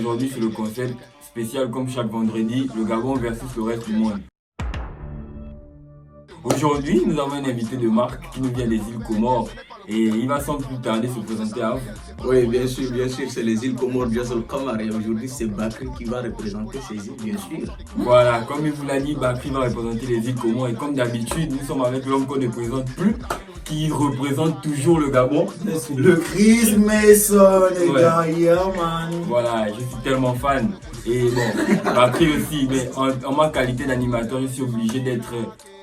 aujourd'hui sur le concept spécial comme chaque vendredi, le Gabon versus le reste du monde. Aujourd'hui, nous avons un invité de marque qui nous vient des îles Comores et il va sans plus tarder se présenter à vous. Oui, bien sûr, c'est les îles Comores, bien sûr, Comores. Et aujourd'hui, c'est Bakri qui va représenter ces îles, bien sûr. Voilà, comme il vous l'a dit, Bakri va représenter les îles Comores et comme d'habitude, nous sommes avec l'homme qu'on ne présente plus, qui représente toujours le Gabon. Le Chris Mason, les gars, yeah, man. Voilà, je suis tellement fan. Et bon, Bakri aussi, mais en ma qualité d'animateur, je suis obligé d'être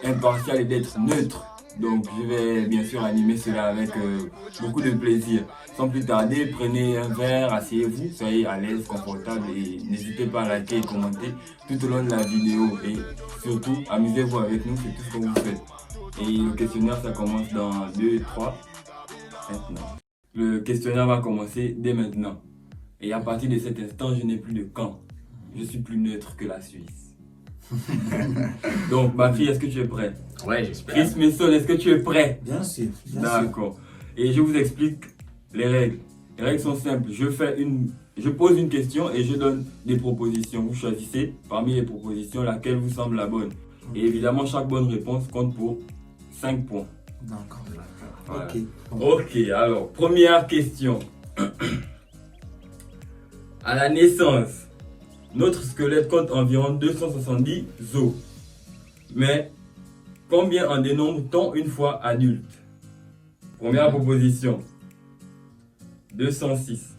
impartial et d'être neutre. Donc je vais bien sûr animer cela avec beaucoup de plaisir. Sans plus tarder, prenez un verre, asseyez-vous, soyez à l'aise, confortable et n'hésitez pas à liker et commenter tout au long de la vidéo. Et surtout, amusez-vous avec nous, c'est tout ce que vous faites. Et le questionnaire, ça commence dans 2, 3, maintenant. Le questionnaire va commencer dès maintenant. Et à partir de cet instant, je n'ai plus de camp. Je suis plus neutre que la Suisse. Donc, ma fille, est-ce que tu es prêt? Ouais, j'espère. Chris Mason, est-ce que tu es prêt? Bien sûr, bien sûr. D'accord. Et je vous explique les règles. Les règles sont simples. Je pose une question et je donne des propositions. Vous choisissez parmi les propositions laquelle vous semble la bonne. Et évidemment, chaque bonne réponse compte pour 5 points. D'accord. Voilà. Ok. Ok, alors, première question. À la naissance, notre squelette compte environ 270 os. Mais combien en dénombre-t-on une fois adulte? Première proposition, 206.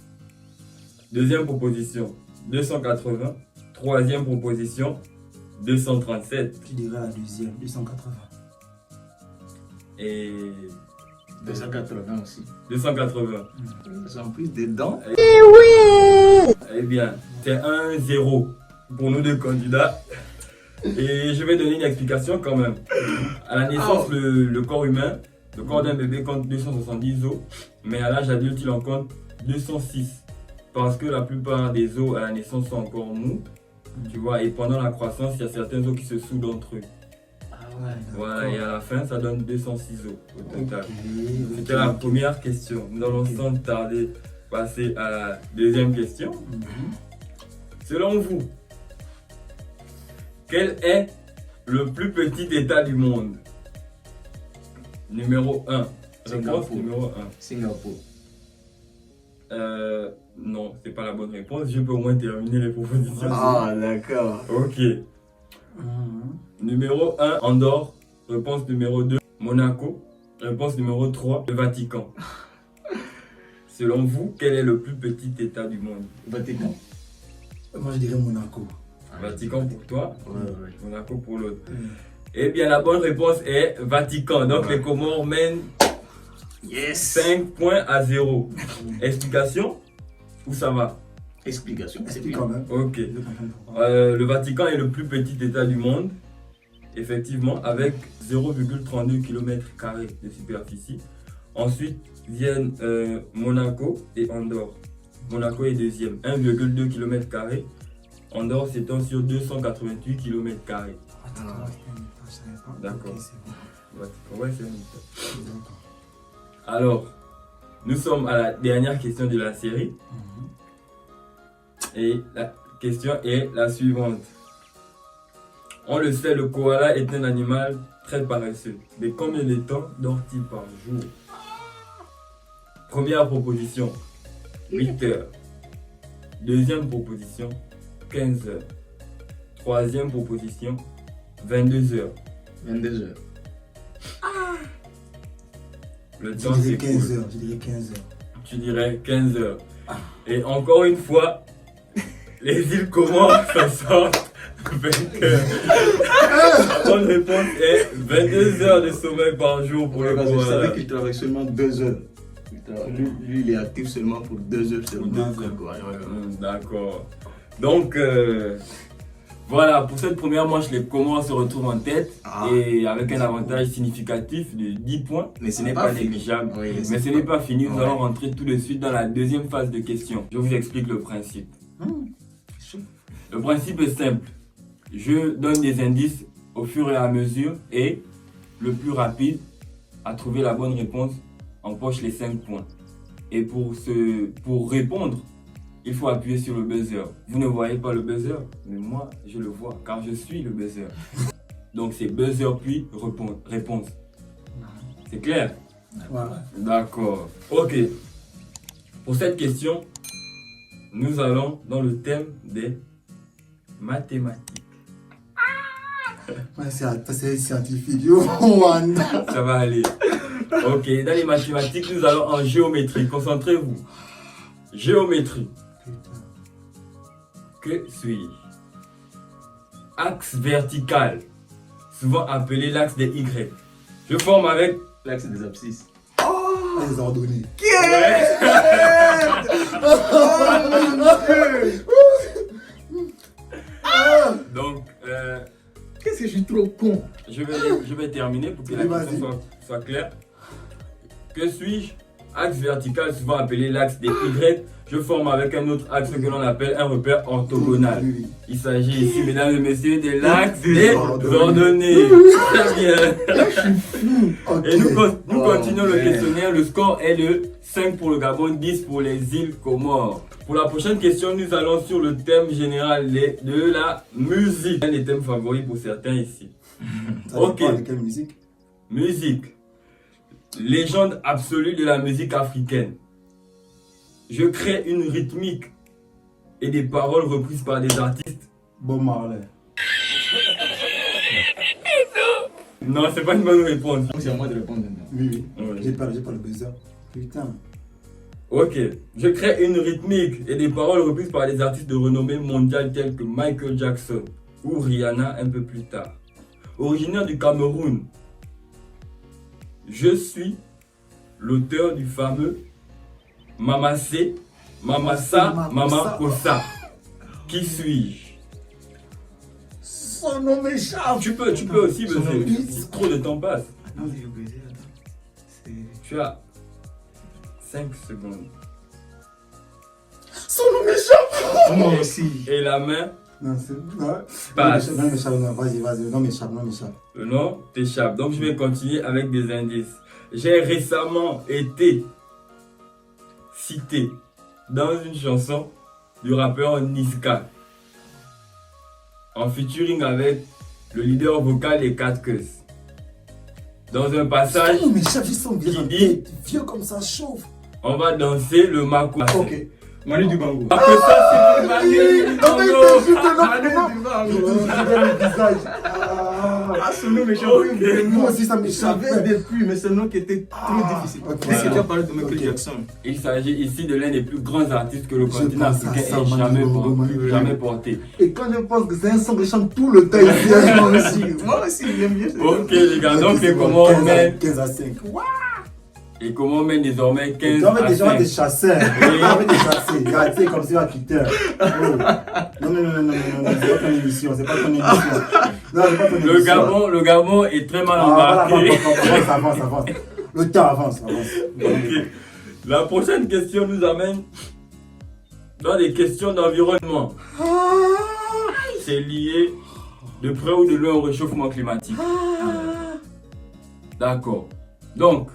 Deuxième proposition, 280. Troisième proposition, 237. Tu dirais la deuxième, 280. Et 280 aussi. 280. Ils ont plus de dents. Eh bien, c'est 1-0 pour nous deux candidats. Et je vais donner une explication quand même. À la naissance, le corps humain, le corps d'un bébé compte 270 os, mais à l'âge adulte, il en compte 206. Parce que la plupart des os à la naissance sont encore mous, tu vois, et pendant la croissance, il y a certains os qui se soudent entre eux. Ah ouais. Voilà, et à la fin, ça donne 206 os au total. Ok. C'était la première question. Nous allons sans tarder passer à la deuxième question. Selon vous, quel est le plus petit État du monde? Numéro 1. Réponse numéro 1. Singapour. Non, c'est pas la bonne réponse. Je peux au moins terminer les propositions. Ah, d'accord. Ok. Numéro 1, Andorre. Réponse numéro 2, Monaco. Réponse numéro 3, le Vatican. Selon vous, quel est le plus petit État du monde? Vatican. Moi, je dirais Monaco. Vatican pour toi, Ouais. Monaco pour l'autre. Eh bien, la bonne réponse est Vatican. Donc, les Comores mènent Yes. 5 points à 0. Explication? Où ça va? Explication. C'est quand même. Ok. Je comprends pourquoi. Le Vatican est le plus petit État du monde, effectivement, avec 0,32 km² de superficie. Ensuite viennent Monaco et Andorre. Monaco est deuxième, 1,2 km². Andorre s'étend sur 288 km². D'accord. Ouais, c'est un... D'accord. Alors, nous sommes à la dernière question de la série. Et la question est la suivante. On le sait, le koala est un animal très paresseux. Mais combien de temps dort-il par jour? Première proposition, 8 heures. Deuxième proposition, 15 heures. Troisième proposition, 22 heures. 22 heures. Le Je temps dirais s'écoule. 15 heures. Je dirais 15 heures. Tu dirais 15 heures. Et encore une fois, les îles Comores s'en sortent 20 heures. La bonne réponse est 22 heures de sommeil par jour pour le Parce que je savais koala. qu'il travaille seulement 2 heures. Lui, il est actif seulement pour 2 heures. Pour 2 seulement. heures. D'accord. Donc, voilà, pour cette première manche, les Comores se retrouvent en tête et avec un avantage significatif de 10 points. Mais Ce n'est pas négligeable. Oui, Mais ce n'est pas fini, nous Ouais. allons rentrer tout de suite dans la deuxième phase de questions. Je vous explique le principe. Le principe est simple. Je donne des indices au fur et à mesure et le plus rapide à trouver la bonne réponse empoche les 5 points. Et pour répondre, il faut appuyer sur le buzzer. Vous ne voyez pas le buzzer, mais moi, je le vois, car je suis le buzzer. Donc, c'est buzzer puis réponse. C'est clair? Voilà. D'accord. Ok. Pour cette question, nous allons dans le thème des mathématiques. Ouais, c'est scientifique. Yo, Wanda. Ça va aller. Ok, dans les mathématiques, nous allons en géométrie. Concentrez-vous. Géométrie. Que suis-je? Axe vertical, souvent appelé l'axe des Y. Je forme avec L'axe des abscisses. Les ordonnées. Donc, Qu'est-ce que je suis trop con? je vais terminer pour que la Oui, question soit claire. Que suis-je? Axe vertical, souvent appelé l'axe des Y. Je forme avec un autre axe que l'on appelle un repère orthogonal. Oui, oui. Il s'agit ici, mesdames et messieurs, de l'axe Des des ordonnées. ordonnées. Très bien. Ok. Et nous continuons le ouais. questionnaire. Le score est de 5 pour le Gabon, 10 pour les îles Comores. Pour la prochaine question, nous allons sur le thème général de la musique. Un des thèmes favoris pour certains ici. Ça Ok. dépend de quelle musique? Musique. Légende absolue de la musique africaine. Je crée une rythmique et des paroles reprises par des artistes. Bob Marley. Non, c'est pas une bonne réponse. Donc c'est à moi de répondre maintenant. Oui, oui. Ouais. J'ai pas le buzzer. Putain. Ok. Je crée une rythmique et des paroles reprises par des artistes de renommée mondiale tels que Michael Jackson ou Rihanna un peu plus tard. Originaire du Cameroun, je suis l'auteur du fameux Mamassé, Mamassa, Mama Kossa. Qui suis-je? Son nom m'échappe. Tu peux aussi Son nom, buzzer. Trop de temps passe. Non, j'ai buzzé, attends. Tu as 5 secondes. Son nom m'échappe. Moi aussi. Et la main, Non, c'est. Non, Passe. non, m'échappe. Non, vas-y. Non, m'échappe. le nom t'échappe. Donc je vais continuer avec des indices. J'ai récemment été cité dans une chanson du rappeur Niska, en featuring avec le leader vocal des 4 Queues. Dans un passage, Son nom m'échappe. J'ai son vieux Qui en dit? tête. Vieux comme ça, chauffe. on va danser le Mako. Ok. Manu du Bango. Parce que ça c'est Manu du Bango. Manu du Bango. Le visage. Ah, ce nom m'échappe. Ok. Moi aussi, ça Je m'échappe. savais depuis, mais c'est un nom qui était trop difficile. ok. Qu'est-ce que tu as parlé de Michael Ok. Jackson? Il s'agit ici de l'un des plus grands artistes que le Je continent pense à africain ça, ait Manu jamais Bango. porté. Et quand je pense que c'est un son que je chante tout le temps ici. Moi aussi. Moi aussi, j'aime bien. Ok les gars, donc les Comores mènent 15 à 5. et comment mène désormais 15 Tu vas mettre à des gens 5. des chasseurs. Tu vas mettre des chasseurs. Regarde, tu sais, comme si tu vas quitter. Non, c'est pas ton émission. C'est pas ton émission. Non, c'est pas ton émission. Le Gabon est très mal Voilà, embarqué. avance. Le temps avance. Ok. La prochaine question nous amène dans des questions d'environnement. C'est lié de près ou de loin au réchauffement climatique. D'accord. Donc,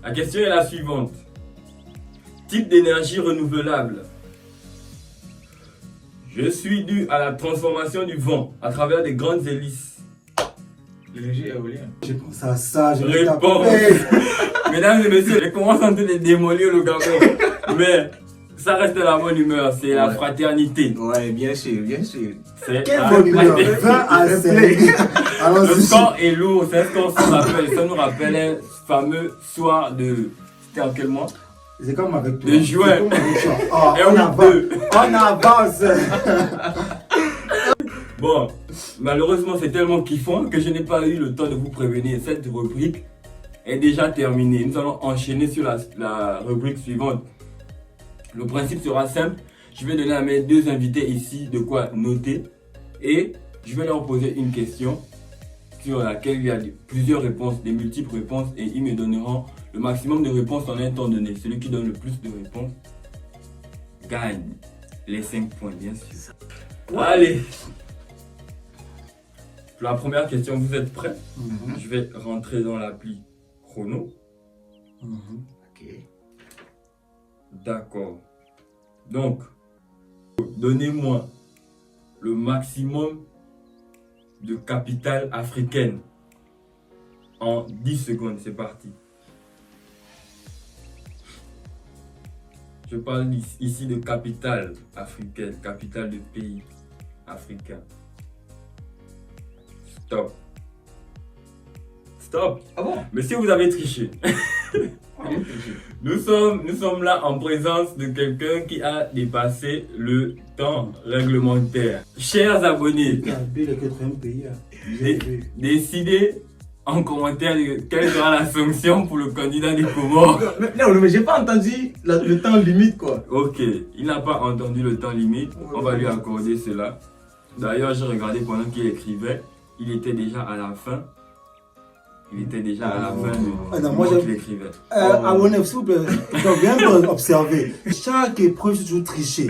la question est la suivante. Type d'énergie renouvelable. Je suis dû à la transformation du vent à travers des grandes hélices. L'énergie éolienne. Je pense à ça. Je Réponse. Mesdames et messieurs, je commence en train de démolir le Gabon. Mais ça reste la bonne humeur, c'est la Ouais. fraternité. Ouais, bien sûr. C'est Quelle la bonne humeur. fraternité. 20 à 5. Le Allons-y. score est lourd, c'est un score sans rappel. Ça nous rappelle un fameux soir de. C'était en quel mois? C'est comme avec toi. De juin. C'est comme avec toi. Oh, Et on oui, avance. deux. On avance. Bon, malheureusement, c'est tellement kiffant que je n'ai pas eu le temps de vous prévenir. Cette rubrique est déjà terminée. Nous allons enchaîner sur la rubrique suivante. Le principe sera simple. Je vais donner à mes deux invités ici de quoi noter. Et je vais leur poser une question sur laquelle il y a plusieurs réponses, des multiples réponses. Et ils me donneront le maximum de réponses en un temps donné. Celui qui donne le plus de réponses gagne les 5 points, bien sûr. Allez. Pour la première question, vous êtes prêts? Je vais rentrer dans l'appli chrono. Ok. D'accord. Donc, donnez-moi le maximum de capitales africaines en 10 secondes. C'est parti. Je parle ici de capitale africaine, capitale de pays africain. Stop. Stop. Ah bon? Mais si vous avez triché, nous sommes là en présence de quelqu'un qui a dépassé le temps réglementaire. Chers abonnés, décidez en commentaire quelle sera la sanction pour le candidat des Comores. Non, mais j'ai pas entendu le temps limite quoi. Ok, il n'a pas entendu le temps limite, on va lui accorder cela. D'ailleurs, j'ai regardé pendant qu'il écrivait, il était déjà à la fin. Il était déjà à la fin de non, moi qu'il écrivait. Abonnez, s'il vous plaît, je viens de observer. Chaque épreuve, je toujours triché.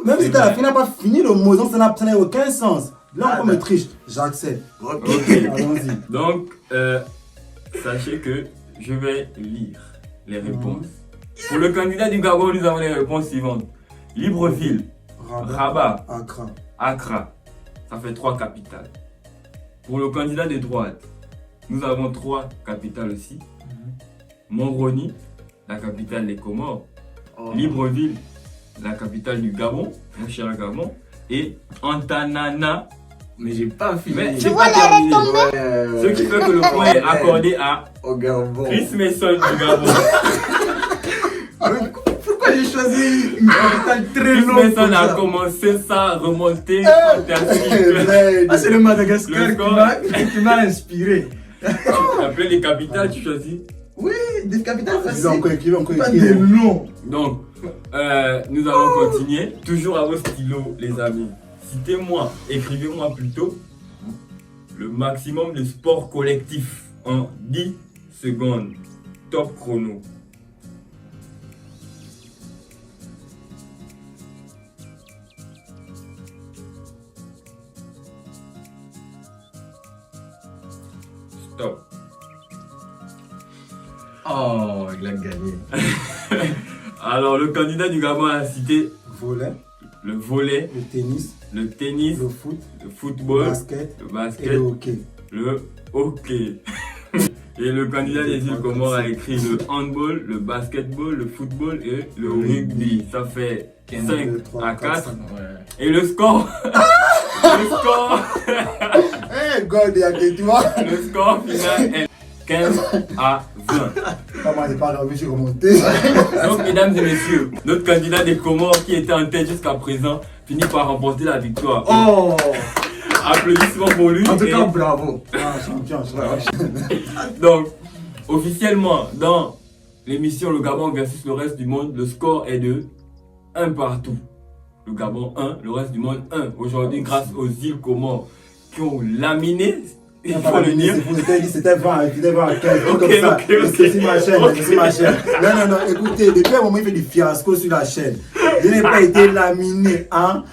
Même si t'as n'a pas fini le mot, donc ça n'a aucun sens. Là, on me triche, j'accepte. Ok. Allons-y. Donc, sachez que je vais lire les réponses. Pour le candidat du Gabon, nous avons les réponses suivantes. Libreville, Rabat, Accra. Ça fait 3 capitales. Pour le candidat de droite, nous avons 3 capitales aussi. Moroni, la capitale des Comores. Libreville, la capitale du Gabon, mon cher Gabon. Et Antanana. Mais j'ai pas fini. Mais j'ai pas terminé. Ce qui fait que le point est accordé à au Gabon. Chris Mason du Gabon. Pourquoi j'ai choisi une capitale très Chris longue? Mason a commencé sa remontée fantastique. Ah, c'est le Madagascar qui m'a inspiré. Après les capitales, tu choisis. Oui, des capitales faciles. Encore écrire. Pas des longs. Donc, nous allons continuer. Toujours à vos stylos, les amis. Citez-moi, écrivez-moi plutôt le maximum de sport collectif en 10 secondes. Top chrono. Stop. Oh, il a gagné. Alors, le candidat du Gabon a cité Volet, le volley, le tennis, le foot, football, le le basket et le hockey. le hockey. Et le candidat des îles Comores a écrit le handball, le basketball, le football et le rugby. Ça fait 5 à 4. Ouais. Et le score le score Eh, God, il y a que toi. le score final est 15 à 20. Comment j'ai pas envie de remonter. Donc, mesdames et messieurs, notre candidat des Comores qui était en tête jusqu'à présent finit par remporter la victoire. Oh! Applaudissements pour lui. En tout cas, bravo. Ah, champion. Donc, officiellement, dans l'émission Le Gabon versus le reste du monde, le score est de 1 partout. Le Gabon 1, le reste du monde 1. Aujourd'hui, grâce aux îles Comores qui ont laminé, il faut le dire. C'était 20 à 15, Ok, comme ça. ok. C'est ma chaîne, c'est ma chaîne. Non, écoutez, depuis un moment, il fait du fiasco sur la chaîne. Je n'ai pas été laminé, hein.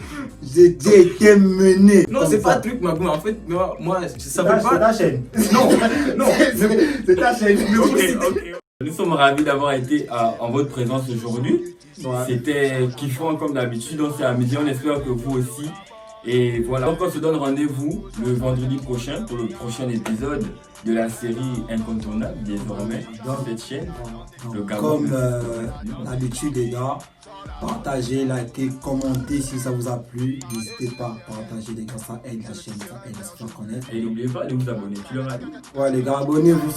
J'ai été mené. Non, c'est pas un truc, mais en fait, moi, ça veut C'est pas. ta chaîne. Non, C'est ta chaîne. Ok. Nous sommes ravis d'avoir été en votre présence aujourd'hui. Ouais. C'était kiffant comme d'habitude, on s'est amusé, on espère que vous aussi. Et voilà, donc on se donne rendez-vous le vendredi prochain pour le prochain épisode de la série incontournable désormais dans cette chaîne. Le Gabon. Comme d'habitude, les gars, partagez, likez, commentez si ça vous a plu. N'hésitez pas à partager, les gars, ça aide la chaîne, ça aide à se faire connaître. Et n'oubliez pas de vous abonner, tu leur as dit. Ouais, les gars, abonnez-vous.